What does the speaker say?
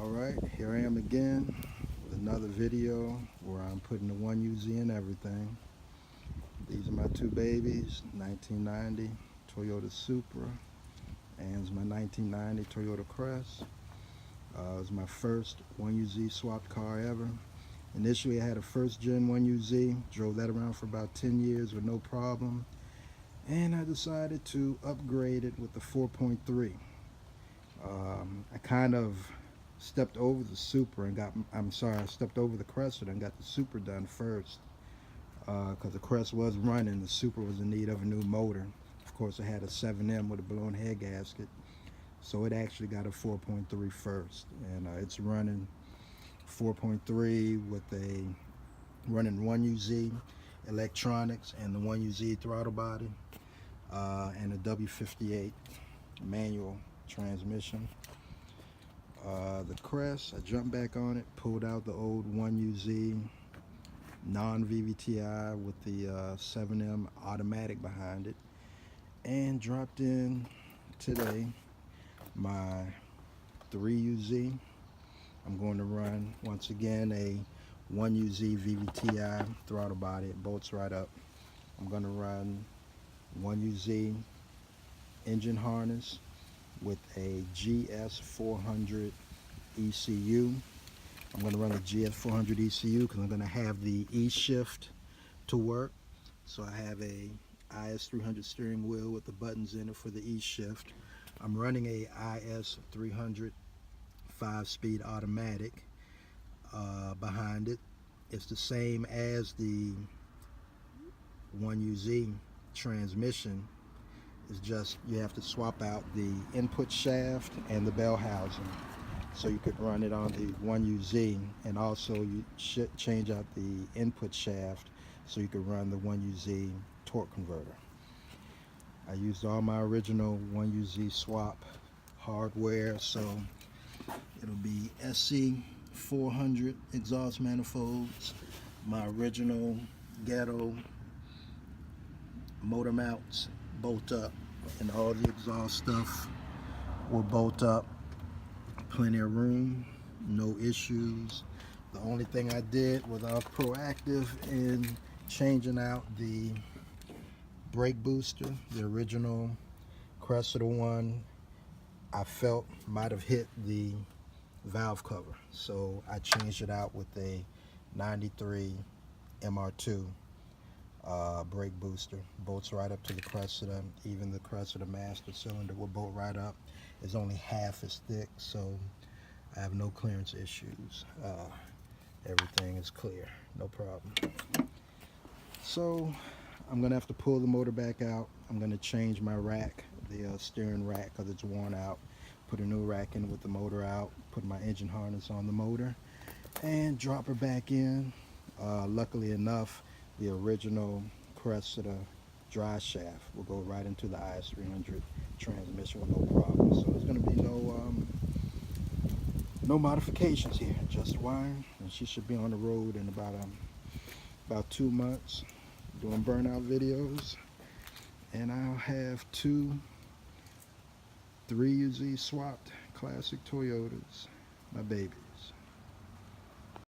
Alright, here I am again with another video where I'm putting the 1UZ in everything. These are my two babies, 1990 Toyota Supra, and it's my 1990 Toyota Crest. It was my first 1UZ swapped car ever. Initially I had a first gen 1UZ, drove that around for about 10 years with no problem, and I decided to upgrade it with the 4.3. I kind of stepped over the Supra and I stepped over the Cressida and got the Supra done first, because the Crest was running. The Supra was in need of a new motor. Of course, it had a 7M with a blown head gasket, so it actually got a 4.3 first, and it's running 4.3 with a running 1UZ electronics and the 1UZ throttle body, and a W58 manual transmission. The Crest, I jumped back on it, pulled out the old 1UZ non-VVTi with the 7M automatic behind it, and dropped in today my 3UZ. I'm going to run once again a 1UZ VVTi throttle body. It bolts right up. I'm going to run 1UZ engine harness with a GS400 ECU. I'm going to run the GS400 ECU because I'm going to have the E-shift to work. So I have a IS300 steering wheel with the buttons in it for the E-shift. I'm running a IS300 5-speed automatic behind it. It's the same as the 1UZ transmission. It's just you have to swap out the input shaft and the bell housing, so you could run it on the 1UZ, and also you should change out the input shaft so you could run the 1UZ torque converter. I used all my original 1UZ swap hardware, so it'll be SC400 exhaust manifolds, my original ghetto motor mounts bolt up, and all the exhaust stuff will bolt up. Plenty of room, no issues. The only thing I did was I was proactive in changing out the brake booster. The original Cressida one I felt might have hit the valve cover, so I changed it out with a 93 MR2 brake booster. Bolts right up to the Cressida. Even the Cressida master cylinder will bolt right up. It's only half as thick, so I have no clearance issues. Everything is clear, no problem. So I'm gonna have to pull the motor back out. I'm gonna change my rack, the steering rack, because it's worn out. Put a new rack in with the motor out, put my engine harness on the motor, and drop her back in. Luckily enough, the original Cressida dry shaft will go right into the IS300 transmission with no problem. So there's going to be no modifications here, just wiring, and she should be on the road in about 2 months doing burnout videos, and I'll have 2 3UZ swapped classic Toyotas, my babies.